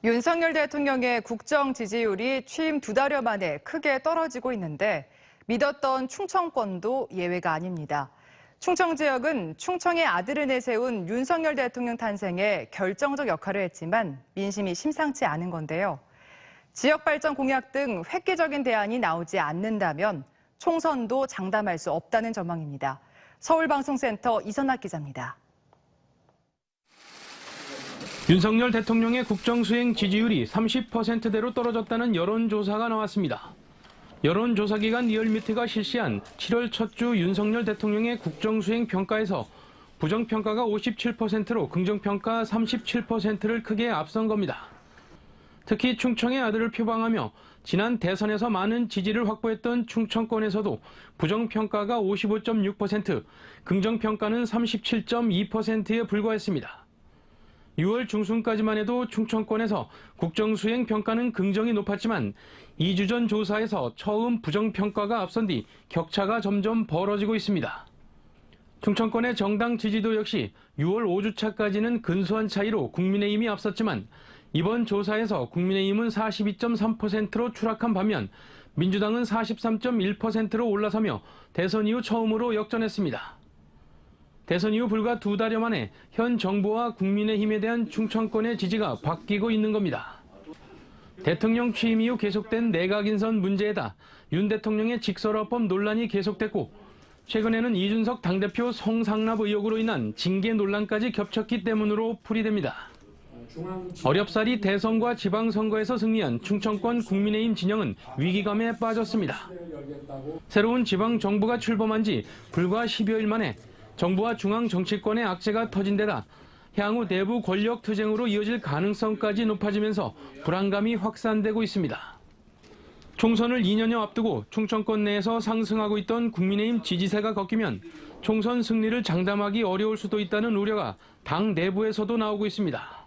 윤석열 대통령의 국정 지지율이 취임 2달여 만에 크게 떨어지고 있는데 믿었던 충청권도 예외가 아닙니다. 충청 지역은 충청의 아들을 내세운 윤석열 대통령 탄생에 결정적 역할을 했지만 민심이 심상치 않은 건데요. 지역 발전 공약 등 획기적인 대안이 나오지 않는다면 총선도 장담할 수 없다는 전망입니다. 서울방송센터 이선학 기자입니다. 윤석열 대통령의 국정수행 지지율이 30%대로 떨어졌다는 여론조사가 나왔습니다. 여론조사기관 리얼미터가 실시한 7월 첫 주 윤석열 대통령의 국정수행 평가에서 부정평가가 57%로 긍정평가 37%를 크게 앞선 겁니다. 특히 충청의 아들을 표방하며 지난 대선에서 많은 지지를 확보했던 충청권에서도 부정평가가 55.6%, 긍정평가는 37.2%에 불과했습니다. 6월 중순까지만 해도 충청권에서 국정수행 평가는 긍정이 높았지만 2주 전 조사에서 처음 부정평가가 앞선 뒤 격차가 점점 벌어지고 있습니다. 충청권의 정당 지지도 역시 6월 5주차까지는 근소한 차이로 국민의힘이 앞섰지만 이번 조사에서 국민의힘은 42.3%로 추락한 반면 민주당은 43.1%로 올라서며 대선 이후 처음으로 역전했습니다. 대선 이후 불과 2달여 만에 현 정부와 국민의힘에 대한 충청권의 지지가 바뀌고 있는 겁니다. 대통령 취임 이후 계속된 내각 인선 문제에다 윤 대통령의 직설화법 논란이 계속됐고 최근에는 이준석 당대표 성상납 의혹으로 인한 징계 논란까지 겹쳤기 때문으로 풀이됩니다. 어렵사리 대선과 지방선거에서 승리한 충청권 국민의힘 진영은 위기감에 빠졌습니다. 새로운 지방정부가 출범한 지 불과 10여일 만에 정부와 중앙 정치권의 악재가 터진 데다 향후 내부 권력 투쟁으로 이어질 가능성까지 높아지면서 불안감이 확산되고 있습니다. 총선을 2년여 앞두고 충청권 내에서 상승하고 있던 국민의힘 지지세가 꺾이면 총선 승리를 장담하기 어려울 수도 있다는 우려가 당 내부에서도 나오고 있습니다.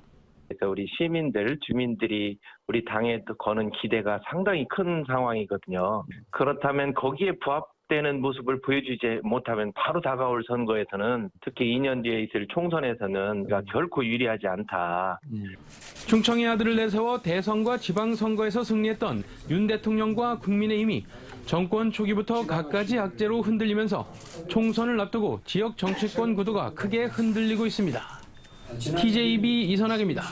그래서 우리 시민들, 주민들이 우리 당에 거는 기대가 상당히 큰 상황이거든요. 그렇다면 거기에 부합되는 모습을 보여주지 못하면 바로 다가올 선거에서는 특히 2년 뒤에 있을 총선에서는 결코 유리하지 않다. 충청의 아들을 내세워 대선과 지방선거에서 승리했던 윤 대통령과 국민의힘이 정권 초기부터 갖가지 악재로 흔들리면서 총선을 앞두고 지역 정치권 구도가 크게 흔들리고 있습니다. TJB 이선학입니다.